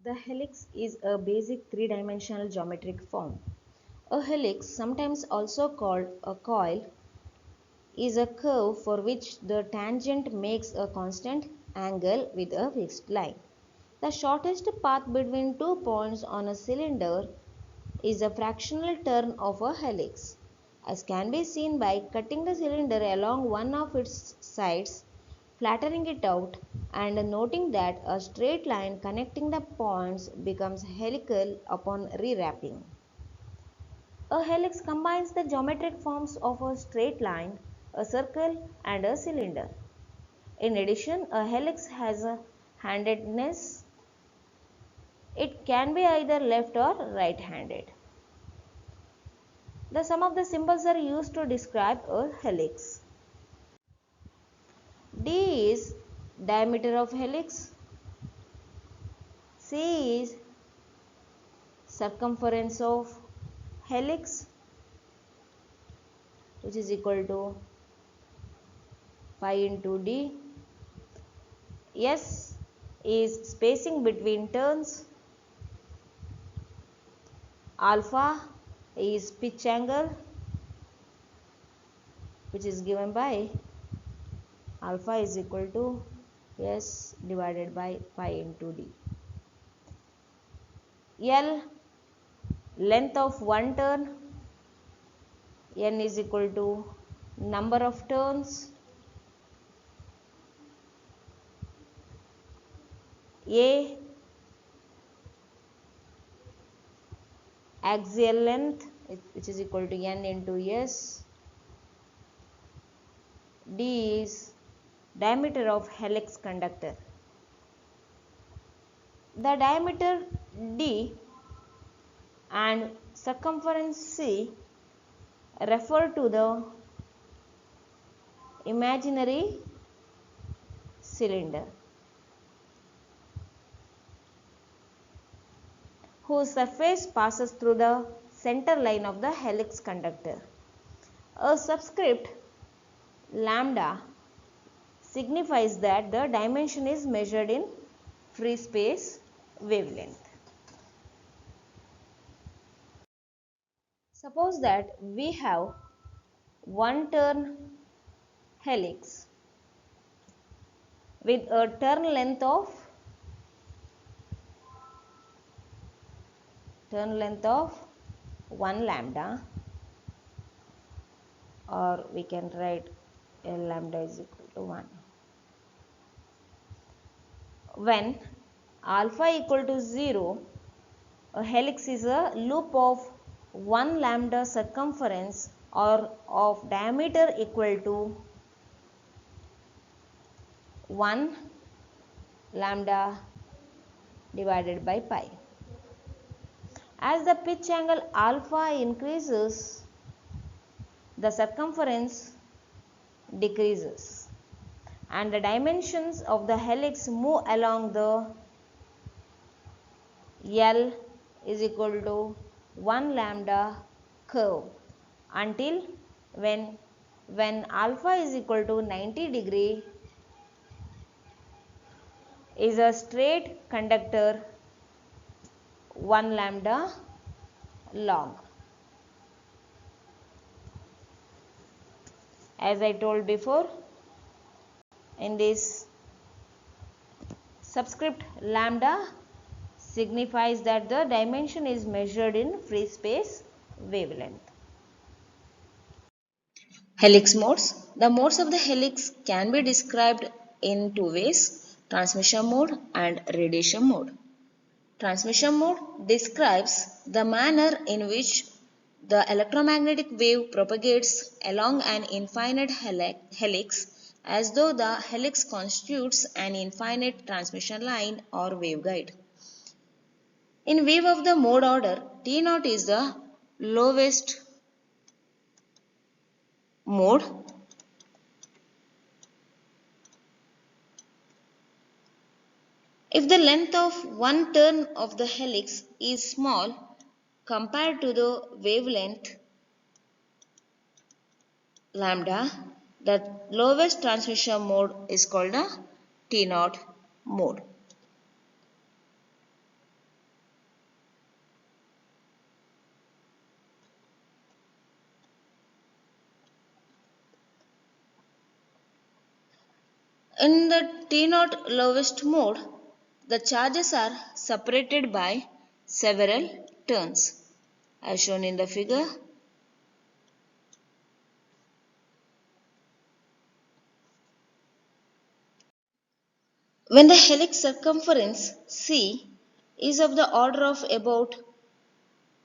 The helix is a basic three-dimensional geometric form. A helix, sometimes also called a coil, is a curve for which the tangent makes a constant angle with a fixed line. The shortest path between 2 points on a cylinder is a fractional turn of a helix, as can be seen by cutting the cylinder along one of its sides, flattening it out, and noting that a straight line connecting the points becomes helical upon rewrapping. A helix combines the geometric forms of a straight line, a circle, and a cylinder. In addition, a helix has a handedness. It can be either left or right-handed. Some of the symbols are used to describe a helix. D is diameter of helix. C is circumference of helix, which is equal to pi into D. S is spacing between turns. Alpha is pitch angle, which is given by alpha is equal to S divided by pi into D. L, length of one turn. N is equal to number of turns. A, axial length, which is equal to N into S. D is diameter of helix conductor. The diameter D and circumference C refer to the imaginary cylinder whose surface passes through the center line of the helix conductor. A subscript lambda signifies that the dimension is measured in free space wavelength. Suppose that we have one turn helix with a turn length of 1 lambda, or we can write L lambda is equal to 1. When alpha equal to 0, a helix is a loop of 1 lambda circumference or of diameter equal to 1 lambda divided by pi. As the pitch angle alpha increases, the circumference decreases and the dimensions of the helix move along the L is equal to 1 lambda curve until when alpha is equal to 90 degree is a straight conductor 1 lambda long. As I told before, in this subscript lambda signifies that the dimension is measured in free space wavelength. Helix modes. The modes of the helix can be described in two ways: transmission mode and radiation mode. Transmission mode describes the manner in which the electromagnetic wave propagates along an infinite helix as though the helix constitutes an infinite transmission line or waveguide. In wave of the mode order, T0 is the lowest mode. If the length of one turn of the helix is small compared to the wavelength lambda, the lowest transmission mode is called a T0 mode. In the T0 lowest mode, the charges are separated by several turns, as shown in the figure. When the helix circumference c is of the order of about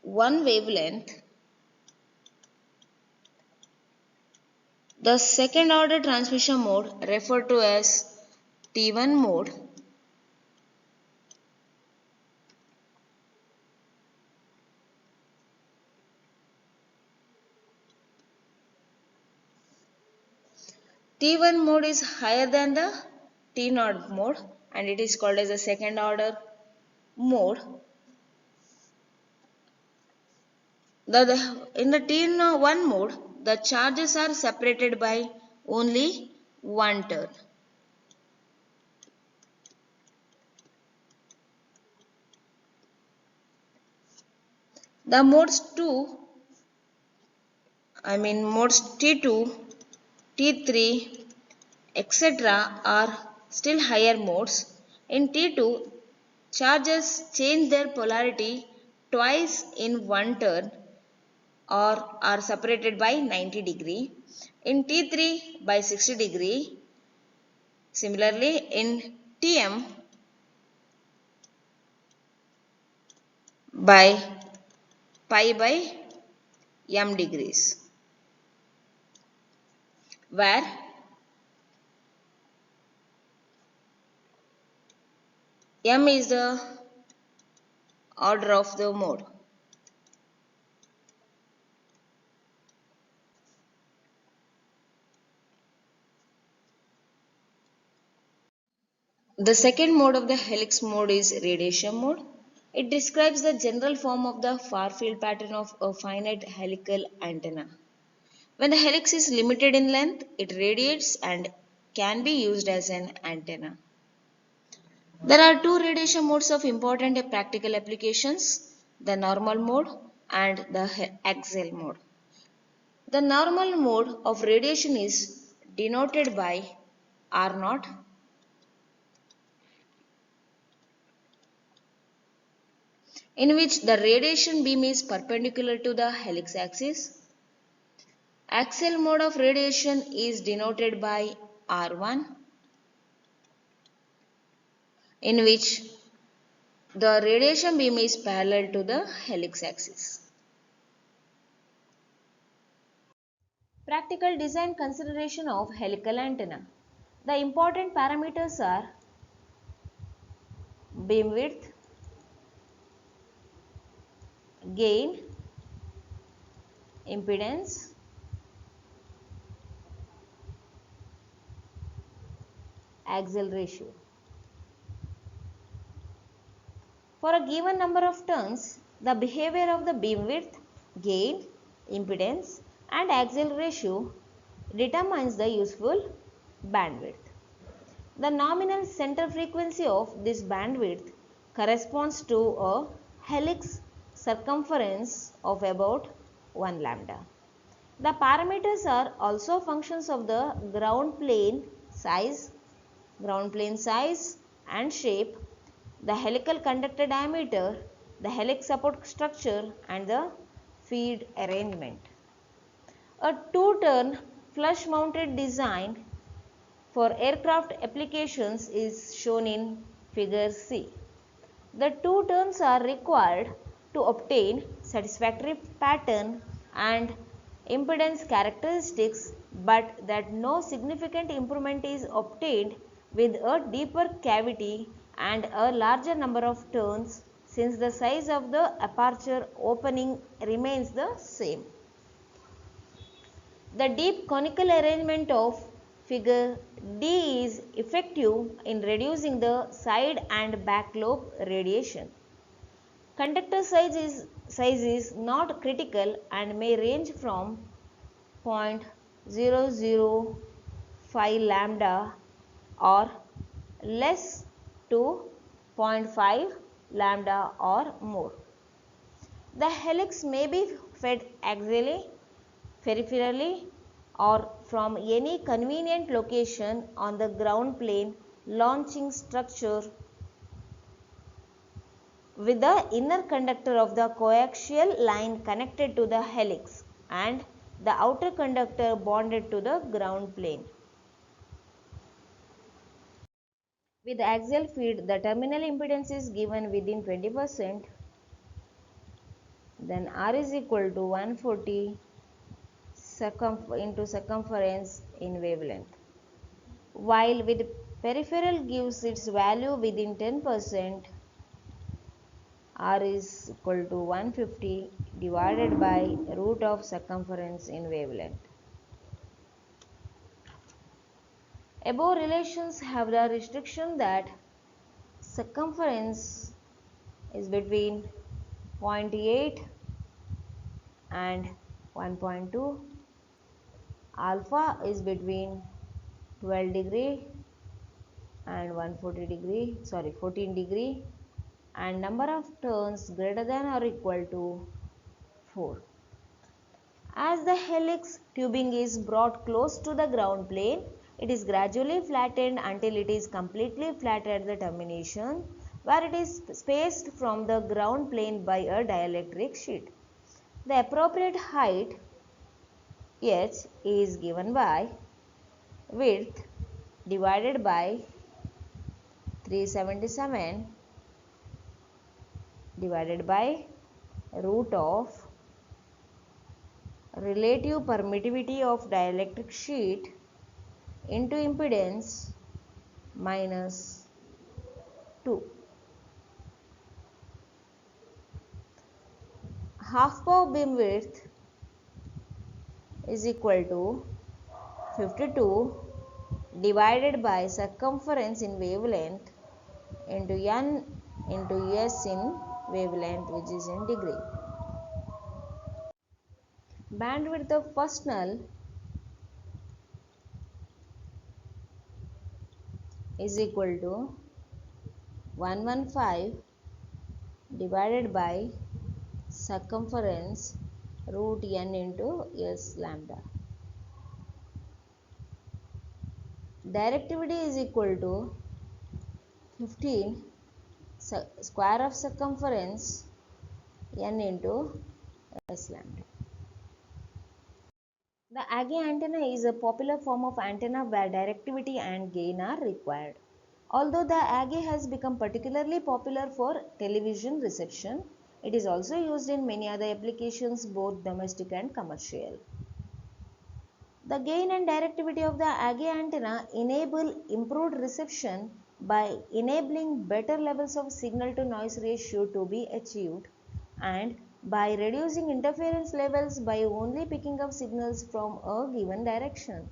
one wavelength, the second order transmission mode, referred to as T1 mode, T1 mode is higher than the T0 mode and it is called as a second order mode. In the T1 mode, the charges are separated by only one turn. The modes T2, T3, etc. are still higher modes. In T2, charges change their polarity twice in one turn or are separated by 90 degree. In T3 by 60 degree. Similarly, in Tm by pi by m degrees, where m is the order of the mode. The second mode of the helix mode is radiation mode. It describes the general form of the far field pattern of a finite helical antenna. When the helix is limited in length, it radiates and can be used as an antenna. There are two radiation modes of important practical applications, the normal mode and the axial mode. The normal mode of radiation is denoted by R0, in which the radiation beam is perpendicular to the helix axis. Axial mode of radiation is denoted by R1, in which the radiation beam is parallel to the helix axis. Practical design consideration of helical antenna. The important parameters are beam width, gain, impedance, axial ratio. For a given number of turns, the behavior of the beam width, gain, impedance and axial ratio determines the useful bandwidth. The nominal center frequency of this bandwidth corresponds to a helix circumference of about 1 lambda. The parameters are also functions of the ground plane size and shape, the helical conductor diameter, the helix support structure and the feed arrangement. A two-turn flush mounted design for aircraft applications is shown in figure C. The two turns are required to obtain satisfactory pattern and impedance characteristics, but that no significant improvement is obtained with a deeper cavity and a larger number of turns, since the size of the aperture opening remains the same. The deep conical arrangement of Figure D is effective in reducing the side and back lobe radiation. Conductor size is not critical and may range from 0.005 lambda or less to 0.5 lambda or more. The helix may be fed axially, peripherally, or from any convenient location on the ground plane launching structure with the inner conductor of the coaxial line connected to the helix and the outer conductor bonded to the ground plane. With axial feed, the terminal impedance is given within 20%, then R is equal to 140 into circumference in wavelength. While with peripheral gives its value within 10%, R is equal to 150 divided by root of circumference in wavelength. Above relations have the restriction that circumference is between 0.8 and 1.2, alpha is between 12 degree and 14 degree, and number of turns greater than or equal to 4. As the helix tubing is brought close to the ground plane, it is gradually flattened until it is completely flat at the termination, where it is spaced from the ground plane by a dielectric sheet. The appropriate height h is given by width divided by 377 divided by root of relative permittivity of dielectric sheet into impedance minus 2. Half bow beam width is equal to 52 divided by circumference in wavelength into n into s in wavelength, which is in degree. Bandwidth of first null is equal to 115 divided by circumference root n into s lambda. Directivity is equal to 15 square of circumference n into s lambda. The Agee antenna is a popular form of antenna where directivity and gain are required. Although the Agee has become particularly popular for television reception, it is also used in many other applications, both domestic and commercial. The gain and directivity of the Agee antenna enable improved reception by enabling better levels of signal to noise ratio to be achieved, and by reducing interference levels by only picking up signals from a given direction.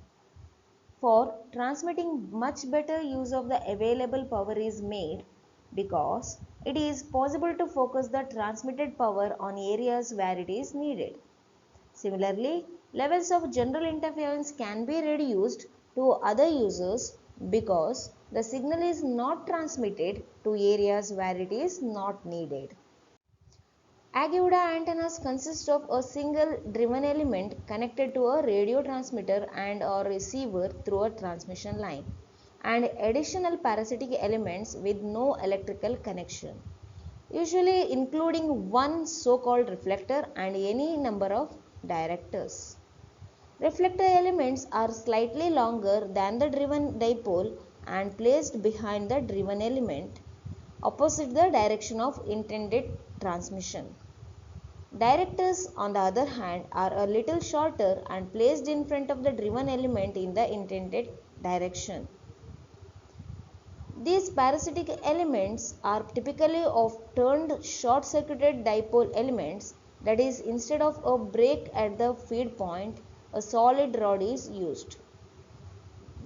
For transmitting, much better use of the available power is made because it is possible to focus the transmitted power on areas where it is needed. Similarly, levels of general interference can be reduced to other users because the signal is not transmitted to areas where it is not needed. Agee antennas consist of a single driven element connected to a radio transmitter and or receiver through a transmission line, and additional parasitic elements with no electrical connection, usually including one so-called reflector and any number of directors. Reflector elements are slightly longer than the driven dipole and placed behind the driven element, opposite the direction of intended transmission. Directors, on the other hand, are a little shorter and placed in front of the driven element in the intended direction. These parasitic elements are typically of turned short-circuited dipole elements, that is, instead of a break at the feed point, a solid rod is used.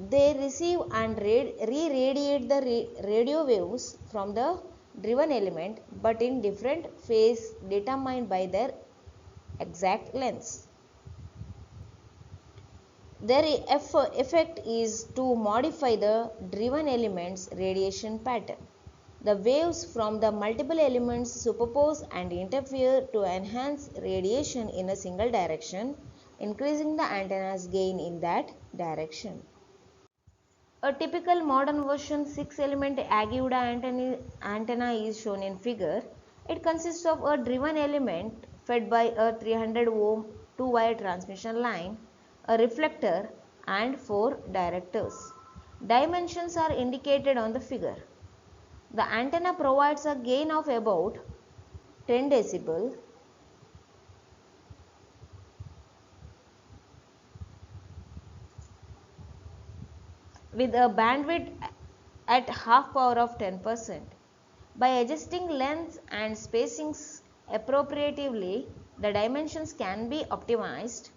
They receive and re-radiate the radio waves from the driven element, but in different phase determined by their exact lengths. Their effect is to modify the driven element's radiation pattern. The waves from the multiple elements superpose and interfere to enhance radiation in a single direction, increasing the antenna's gain in that direction. A typical modern version 6-element Aguda antenna is shown in figure. It consists of a driven element fed by a 300 ohm 2-wire transmission line, a reflector and 4 directors. Dimensions are indicated on the figure. The antenna provides a gain of about 10 decibel with a bandwidth at half power of 10%. By adjusting lengths and spacings appropriately, the dimensions can be optimized,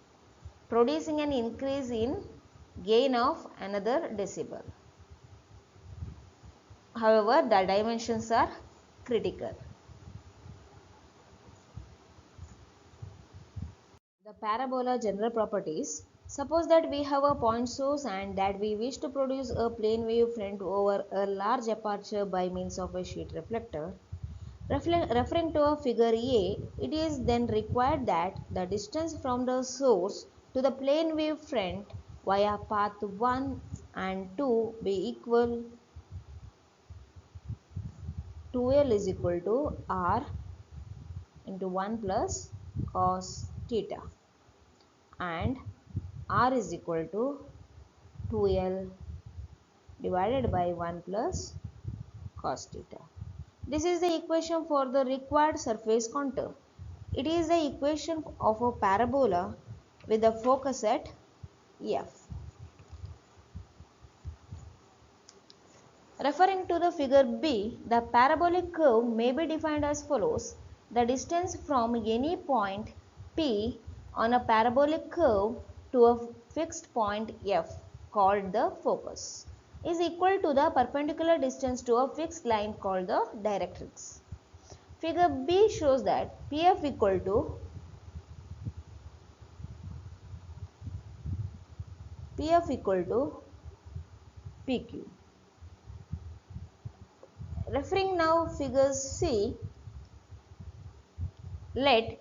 producing an increase in gain of another decibel. However, the dimensions are critical. The parabola general properties. Suppose that we have a point source and that we wish to produce a plane wave front over a large aperture by means of a sheet reflector. Referring to a figure A, it is then required that the distance from the source to the plane wave front via path 1 and 2 be equal to L is equal to R into 1 plus cos theta, and R is equal to 2L divided by 1 plus cos theta. This is the equation for the required surface contour. It is the equation of a parabola with a focus at F. Referring to the figure B, the parabolic curve may be defined as follows. The distance from any point P on a parabolic curve to a fixed point F, called the focus, is equal to the perpendicular distance to a fixed line called the directrix. Figure B shows that PF equal to PQ. Referring now figure C, let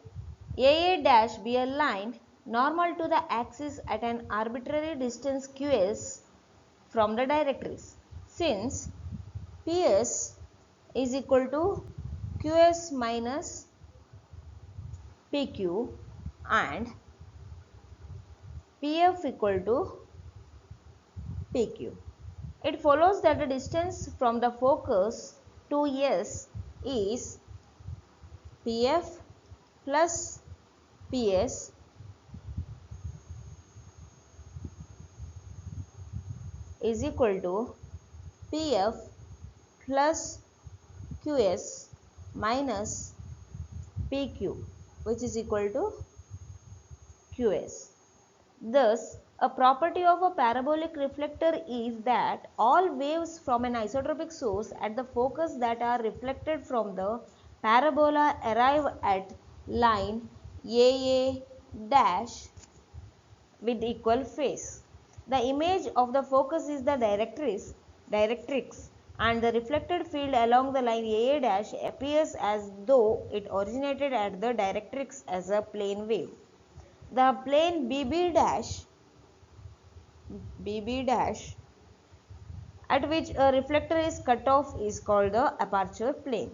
AA dash be a line normal to the axis at an arbitrary distance QS from the directrix. Since PS is equal to QS minus PQ and PF equal to PQ, it follows that the distance from the focus to S is PF plus PS is equal to PF plus QS minus PQ, which is equal to QS. Thus, a property of a parabolic reflector is that all waves from an isotropic source at the focus that are reflected from the parabola arrive at line AA dash with equal phase. The image of the focus is the directrix, and the reflected field along the line AA dash appears as though it originated at the directrix as a plane wave. The plane BB dash at which a reflector is cut off is called the aperture plane.